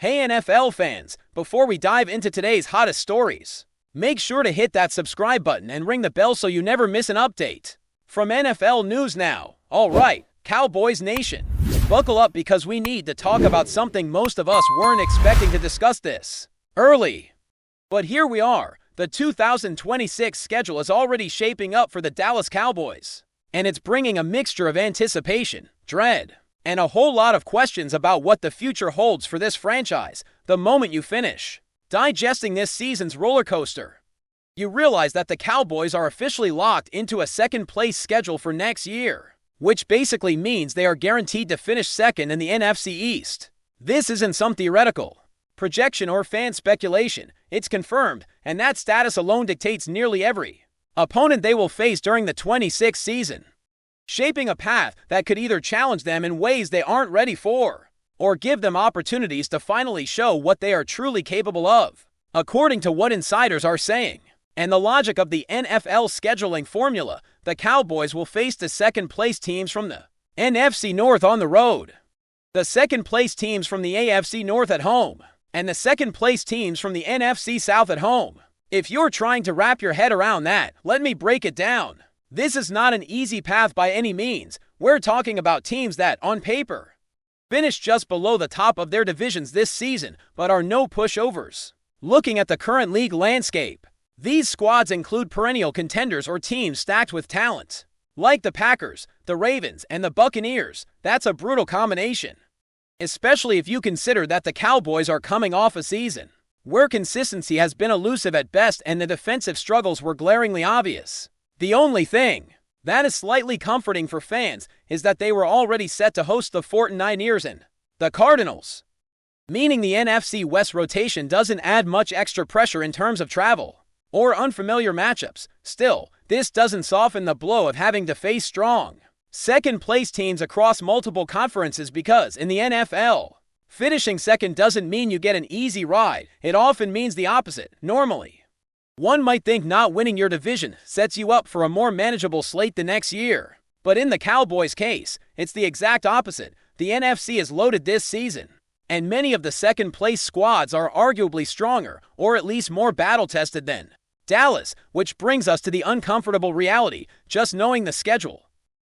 Hey NFL fans, before we dive into today's hottest stories, make sure to hit that subscribe button and ring the bell so you never miss an update. From NFL News now, alright, Cowboys Nation, buckle up because we need to talk about something most of us weren't expecting to discuss this early. But here we are, the 2026 schedule is already shaping up for the Dallas Cowboys, and it's bringing a mixture of anticipation, dread, and a whole lot of questions about what the future holds for this franchise the moment you finish digesting this season's roller coaster. You realize that the Cowboys are officially locked into a second-place schedule for next year, which basically means they are guaranteed to finish second in the NFC East. This isn't some theoretical projection or fan speculation. It's confirmed, and that status alone dictates nearly every opponent they will face during the 26th season, shaping a path that could either challenge them in ways they aren't ready for, or give them opportunities to finally show what they are truly capable of, according to what insiders are saying. And the logic of the NFL scheduling formula, the Cowboys will face the second-place teams from the NFC North on the road, the second-place teams from the AFC North at home, and the second-place teams from the NFC South at home. If you're trying to wrap your head around that, let me break it down. This is not an easy path by any means. We're talking about teams that, on paper, finished just below the top of their divisions this season, but are no pushovers. Looking at the current league landscape, these squads include perennial contenders or teams stacked with talent, like the Packers, the Ravens, and the Buccaneers. That's a brutal combination, especially if you consider that the Cowboys are coming off a season where consistency has been elusive at best and the defensive struggles were glaringly obvious. The only thing that is slightly comforting for fans is that they were already set to host the 49ers and the Cardinals, meaning the NFC West rotation doesn't add much extra pressure in terms of travel or unfamiliar matchups. Still, this doesn't soften the blow of having to face strong second-place teams across multiple conferences because, in the NFL, finishing second doesn't mean you get an easy ride. It often means the opposite, normally. One might think not winning your division sets you up for a more manageable slate the next year. But in the Cowboys' case, it's the exact opposite. The NFC is loaded this season, and many of the second-place squads are arguably stronger, or at least more battle-tested than Dallas, which brings us to the uncomfortable reality, just knowing the schedule.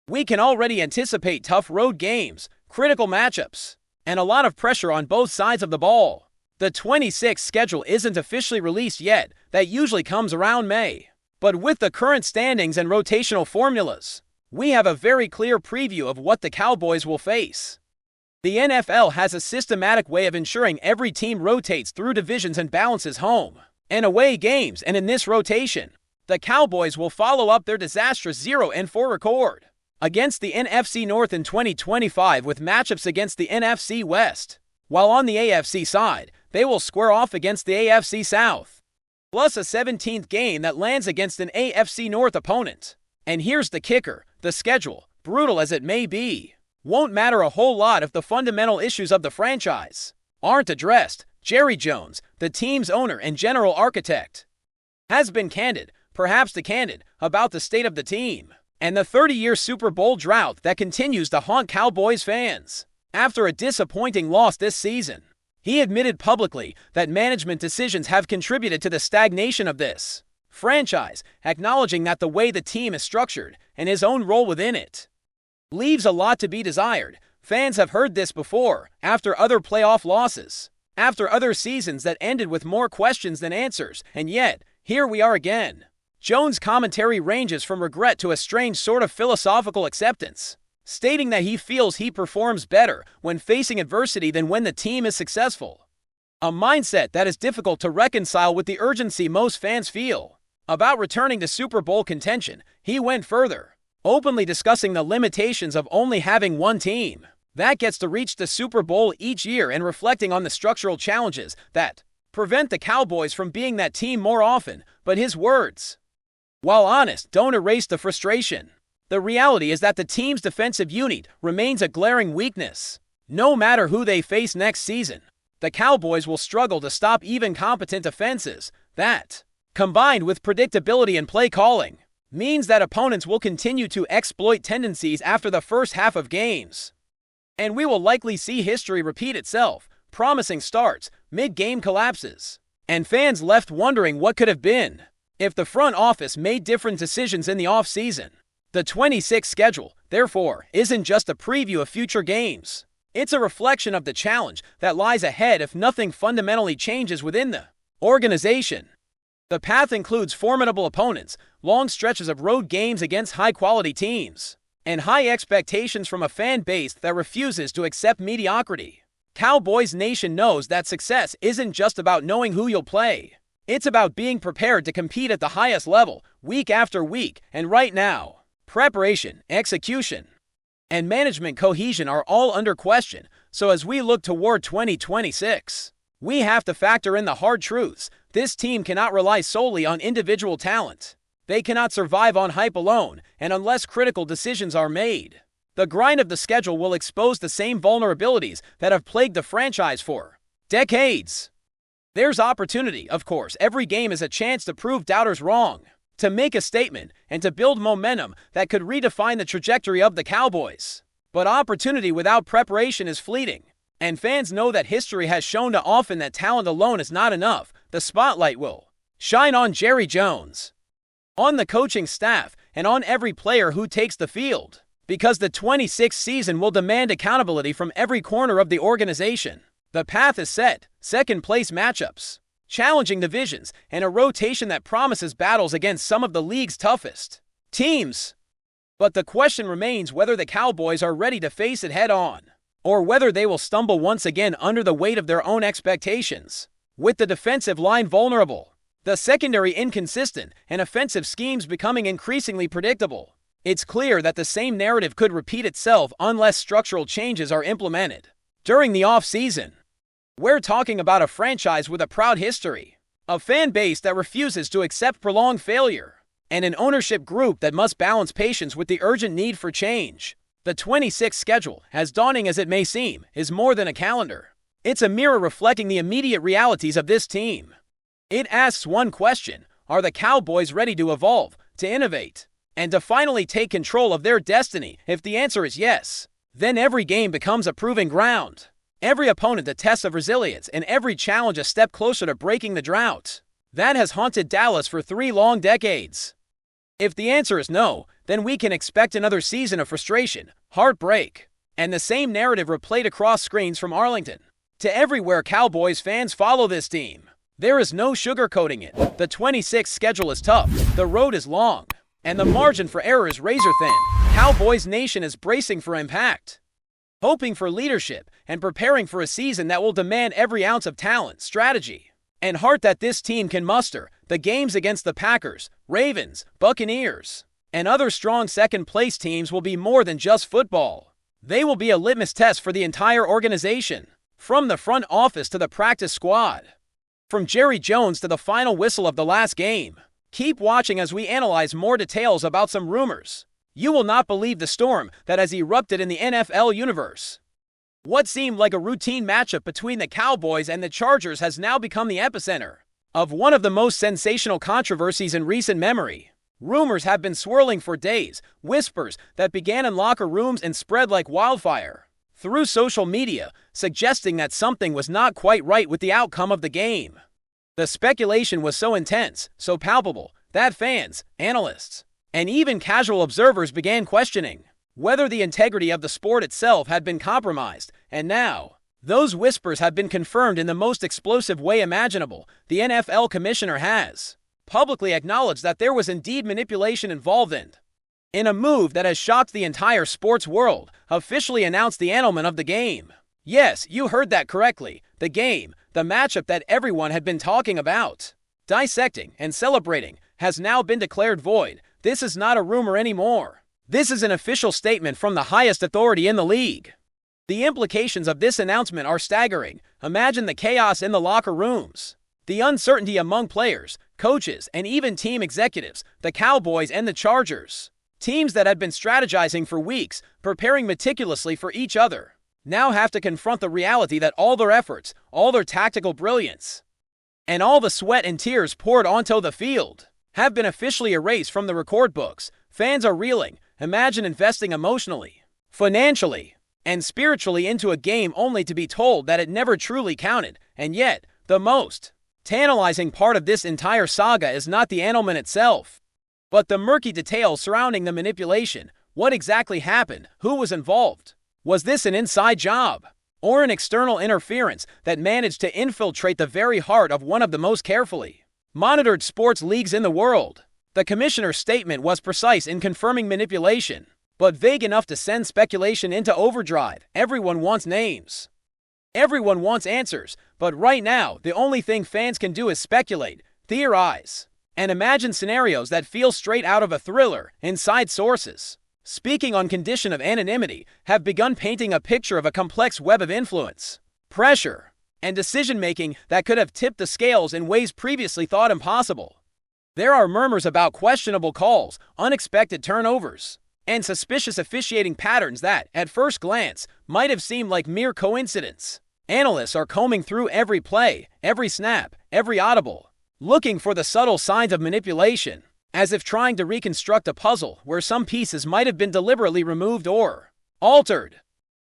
We can already anticipate tough road games, critical matchups, and a lot of pressure on both sides of the ball. The 26th schedule isn't officially released yet. That usually comes around May. But with the current standings and rotational formulas, we have a very clear preview of what the Cowboys will face. The NFL has a systematic way of ensuring every team rotates through divisions and balances home and away games, and in this rotation, the Cowboys will follow up their disastrous 0-4 record against the NFC North in 2025 with matchups against the NFC West, while on the AFC side, they will square off against the AFC South, plus a 17th game that lands against an AFC North opponent. And here's the kicker, the schedule, brutal as it may be, won't matter a whole lot if the fundamental issues of the franchise aren't addressed. Jerry Jones, the team's owner and general architect, has been candid, perhaps too candid, about the state of the team and the 30-year Super Bowl drought that continues to haunt Cowboys fans. After a disappointing loss this season, he admitted publicly that management decisions have contributed to the stagnation of this franchise, acknowledging that the way the team is structured and his own role within it leaves a lot to be desired. Fans have heard this before, after other playoff losses, after other seasons that ended with more questions than answers, and yet, here we are again. Jones' commentary ranges from regret to a strange sort of philosophical acceptance, stating that he feels he performs better when facing adversity than when the team is successful. A mindset that is difficult to reconcile with the urgency most fans feel about returning to Super Bowl contention. He went further, openly discussing the limitations of only having one team that gets to reach the Super Bowl each year and reflecting on the structural challenges that prevent the Cowboys from being that team more often. But his words, while honest, don't erase the frustration. The reality is that the team's defensive unit remains a glaring weakness. No matter who they face next season, the Cowboys will struggle to stop even competent offenses. That, combined with predictability and play calling, means that opponents will continue to exploit tendencies after the first half of games. And we will likely see history repeat itself. promising starts, mid-game collapses, and fans left wondering what could have been if the front office made different decisions in the offseason. The 26 schedule, therefore, isn't just a preview of future games. It's a reflection of the challenge that lies ahead if nothing fundamentally changes within the organization. The path includes formidable opponents, long stretches of road games against high-quality teams, and high expectations from a fan base that refuses to accept mediocrity. Cowboys Nation knows that success isn't just about knowing who you'll play. It's about being prepared to compete at the highest level, week after week, and right now. Preparation, execution, and management cohesion are all under question, so as we look toward 2026, we have to factor in the hard truths. This team cannot rely solely on individual talent. They cannot survive on hype alone, and unless critical decisions are made, the grind of the schedule will expose the same vulnerabilities that have plagued the franchise for decades. There's opportunity, of course. Every game is a chance to prove doubters wrong, to make a statement, and to build momentum that could redefine the trajectory of the Cowboys. But opportunity without preparation is fleeting, and fans know that history has shown too often that talent alone is not enough. The spotlight will shine on Jerry Jones, on the coaching staff, and on every player who takes the field, because the 26th season will demand accountability from every corner of the organization. The path is set, second-place matchups, challenging divisions, and a rotation that promises battles against some of the league's toughest teams. But the question remains whether the Cowboys are ready to face it head-on, or whether they will stumble once again under the weight of their own expectations. With the defensive line vulnerable, the secondary inconsistent, and offensive schemes becoming increasingly predictable, it's clear that the same narrative could repeat itself unless structural changes are implemented. During the offseason, we're talking about a franchise with a proud history, a fan base that refuses to accept prolonged failure, and an ownership group that must balance patience with the urgent need for change. The 26th schedule, as daunting as it may seem, is more than a calendar. It's a mirror reflecting the immediate realities of this team. It asks one question: are the Cowboys ready to evolve, to innovate, and to finally take control of their destiny? If the answer is yes, then every game becomes a proving ground. Every opponent a test of resilience, and every challenge a step closer to breaking the drought that has haunted Dallas for 3 long decades. If the answer is no, then we can expect another season of frustration, heartbreak, and the same narrative replayed across screens from Arlington to everywhere Cowboys fans follow this team. There is no sugarcoating it. The 26th schedule is tough, the road is long, and the margin for error is razor thin. Cowboys Nation is bracing for impact, hoping for leadership, and preparing for a season that will demand every ounce of talent, strategy, and heart that this team can muster. The games against the Packers, Ravens, Buccaneers, and other strong second-place teams will be more than just football. They will be a litmus test for the entire organization, from the front office to the practice squad, from Jerry Jones to the final whistle of the last game. Keep watching as we analyze more details about some rumors. You will not believe the storm that has erupted in the NFL universe. What seemed like a routine matchup between the Cowboys and the Chargers has now become the epicenter of one of the most sensational controversies in recent memory. Rumors have been swirling for days, whispers that began in locker rooms and spread like wildfire through social media, suggesting that something was not quite right with the outcome of the game. The speculation was so intense, so palpable, that fans, analysts, and even casual observers began questioning whether the integrity of the sport itself had been compromised. And now, those whispers have been confirmed in the most explosive way imaginable. The NFL commissioner has publicly acknowledged that there was indeed manipulation involved in a move that has shocked the entire sports world, officially announced the annulment of the game. Yes, you heard that correctly. The game, the matchup that everyone had been talking about, dissecting, and celebrating, has now been declared void. This is not a rumor anymore. This is an official statement from the highest authority in the league. The implications of this announcement are staggering. Imagine the chaos in the locker rooms, the uncertainty among players, coaches, and even team executives. The Cowboys and the Chargers, teams that had been strategizing for weeks, preparing meticulously for each other, now have to confront the reality that all their efforts, all their tactical brilliance, and all the sweat and tears poured onto the field have been officially erased from the record books. Fans are reeling. Imagine investing emotionally, financially, and spiritually into a game only to be told that it never truly counted. And yet, the most tantalizing part of this entire saga is not the annulment itself, but the murky details surrounding the manipulation. What exactly happened? Who was involved? Was this an inside job, or an external interference that managed to infiltrate the very heart of one of the most carefully monitored sports leagues in the world? The commissioner's statement was precise in confirming manipulation, but vague enough to send speculation into overdrive. Everyone wants names. Everyone wants answers, but right now, the only thing fans can do is speculate, theorize, and imagine scenarios that feel straight out of a thriller. Inside sources, speaking on condition of anonymity, have begun painting a picture of a complex web of influence, pressure, and decision-making that could have tipped the scales in ways previously thought impossible. There are murmurs about questionable calls, unexpected turnovers, and suspicious officiating patterns that, at first glance, might have seemed like mere coincidence. Analysts are combing through every play, every snap, every audible, looking for the subtle signs of manipulation, as if trying to reconstruct a puzzle where some pieces might have been deliberately removed or altered.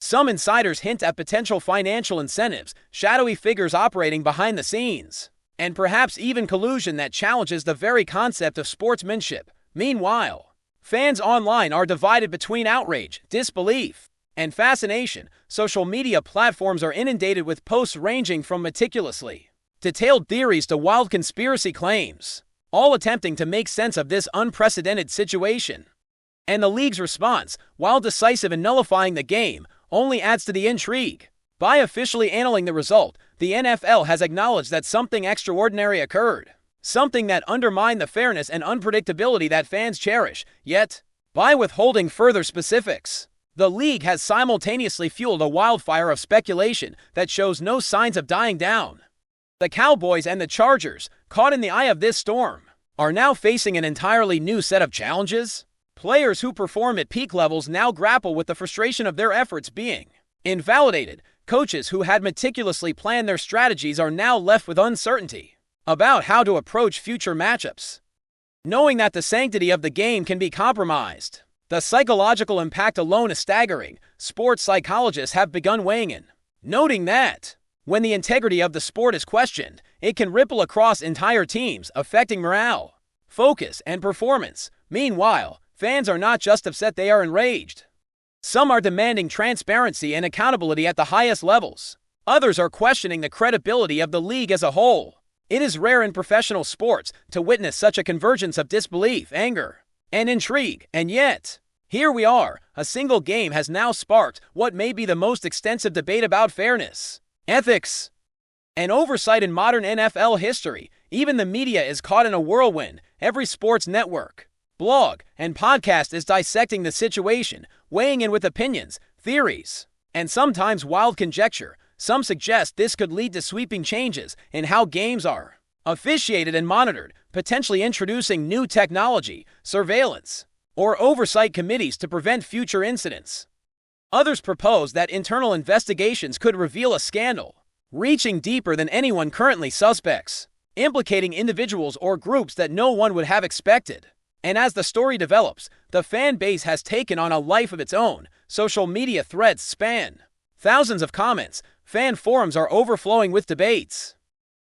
Some insiders hint at potential financial incentives, shadowy figures operating behind the scenes, and perhaps even collusion that challenges the very concept of sportsmanship. Meanwhile, fans online are divided between outrage, disbelief, and fascination. Social media platforms are inundated with posts ranging from meticulously detailed theories to wild conspiracy claims, all attempting to make sense of this unprecedented situation. And the league's response, while decisive in nullifying the game, only adds to the intrigue. By officially annulling the result, the NFL has acknowledged that something extraordinary occurred, something that undermined the fairness and unpredictability that fans cherish. Yet, by withholding further specifics, the league has simultaneously fueled a wildfire of speculation that shows no signs of dying down. The Cowboys and the Chargers, caught in the eye of this storm, are now facing an entirely new set of challenges. Players who perform at peak levels now grapple with the frustration of their efforts being invalidated. Coaches who had meticulously planned their strategies are now left with uncertainty about how to approach future matchups, knowing that the sanctity of the game can be compromised. The psychological impact alone is staggering. Sports psychologists have begun weighing in, noting that when the integrity of the sport is questioned, it can ripple across entire teams, affecting morale, focus, and performance. Meanwhile, fans are not just upset, they are enraged. Some are demanding transparency and accountability at the highest levels. Others are questioning the credibility of the league as a whole. It is rare in professional sports to witness such a convergence of disbelief, anger, and intrigue. And yet, here we are. A single game has now sparked what may be the most extensive debate about fairness, ethics, and oversight in modern NFL history. Even the media is caught in a whirlwind. Every sports network, blog, and podcast is dissecting the situation, weighing in with opinions, theories, and sometimes wild conjecture. Some suggest this could lead to sweeping changes in how games are officiated and monitored, potentially introducing new technology, surveillance, or oversight committees to prevent future incidents. Others propose that internal investigations could reveal a scandal, reaching deeper than anyone currently suspects, implicating individuals or groups that no one would have expected. And as the story develops, the fan base has taken on a life of its own. Social media threads span thousands of comments, fan forums are overflowing with debates,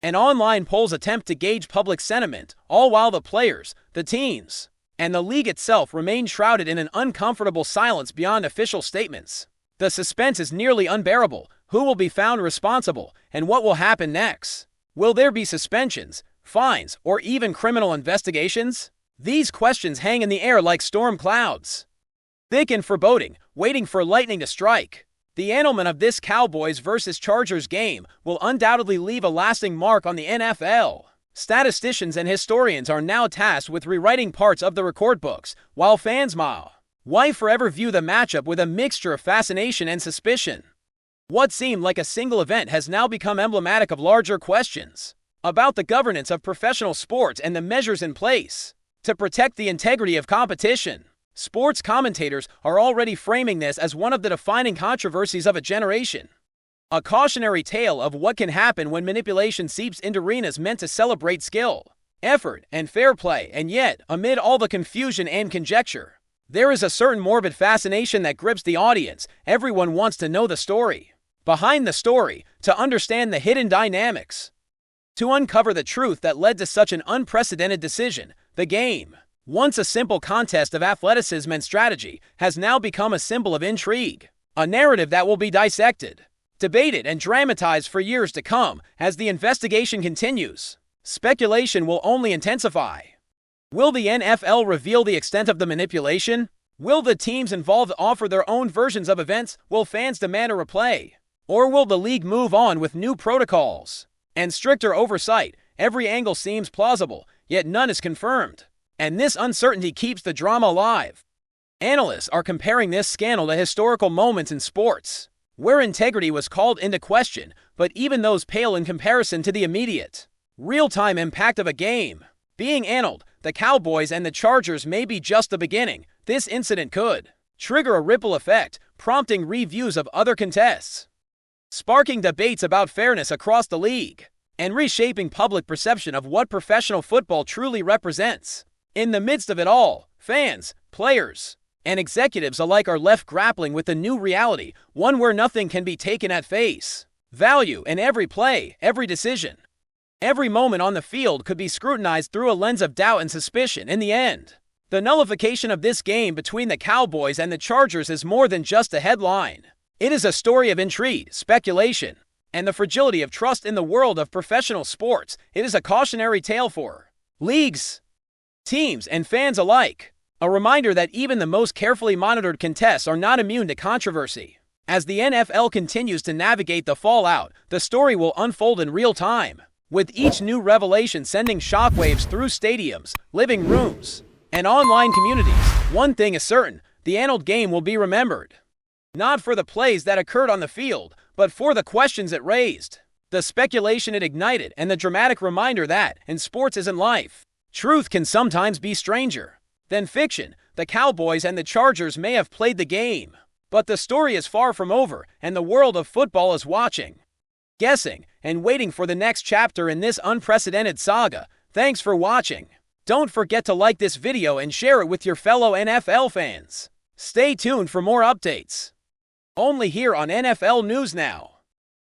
and online polls attempt to gauge public sentiment, all while the players, the teams, and the league itself remain shrouded in an uncomfortable silence beyond official statements. The suspense is nearly unbearable. Who will be found responsible, and what will happen next? Will there be suspensions, fines, or even criminal investigations? These questions hang in the air like storm clouds, thick and foreboding, waiting for lightning to strike. The annulment of this Cowboys vs. Chargers game will undoubtedly leave a lasting mark on the NFL. Statisticians and historians are now tasked with rewriting parts of the record books, while fans why forever view the matchup with a mixture of fascination and suspicion. What seemed like a single event has now become emblematic of larger questions about the governance of professional sports and the measures in place to protect the integrity of competition. Sports commentators are already framing this as one of the defining controversies of a generation. A cautionary tale of what can happen when manipulation seeps into arenas meant to celebrate skill, effort, and fair play. And yet, amid all the confusion and conjecture, There is a certain morbid fascination that grips the audience. Everyone wants to know the story behind the story, to understand the hidden dynamics, to uncover the truth that led to such an unprecedented decision. The game, once a simple contest of athleticism and strategy, has now become a symbol of intrigue, a narrative that will be dissected, debated, and dramatized for years to come. As the investigation continues, speculation will only intensify. Will the NFL reveal the extent of the manipulation? Will the teams involved offer their own versions of events? Will fans demand a replay? Or will the league move on with new protocols and stricter oversight? Every angle seems plausible, yet none is confirmed, and this uncertainty keeps the drama alive. Analysts are comparing this scandal to historical moments in sports, where integrity was called into question, but even those pale in comparison to the immediate, real-time impact of a game being annulled. The Cowboys and the Chargers may be just the beginning. This incident could trigger a ripple effect, prompting reviews of other contests, sparking debates about fairness across the league, and reshaping public perception of what professional football truly represents. In the midst of it all, fans, players, and executives alike are left grappling with the new reality, one where nothing can be taken at face value, and every play, every decision, every moment on the field could be scrutinized through a lens of doubt and suspicion. In the end, the nullification of this game between the Cowboys and the Chargers is more than just a headline. It is a story of intrigue, speculation, and the fragility of trust in the world of professional sports. It is a cautionary tale for leagues, teams, and fans alike. A reminder that even the most carefully monitored contests are not immune to controversy. As the NFL continues to navigate the fallout, the story will unfold in real time, with each new revelation sending shockwaves through stadiums, living rooms, and online communities. One thing is certain: the annulled game will be remembered, not for the plays that occurred on the field, but for the questions it raised, the speculation it ignited, and the dramatic reminder that, in sports as in life, truth can sometimes be stranger than fiction. The Cowboys and the Chargers may have played the game, but the story is far from over, and the world of football is watching, guessing, and waiting for the next chapter in this unprecedented saga. Thanks for watching. Don't forget to like this video and share it with your fellow NFL fans. Stay tuned for more updates, only here on NFL News Now.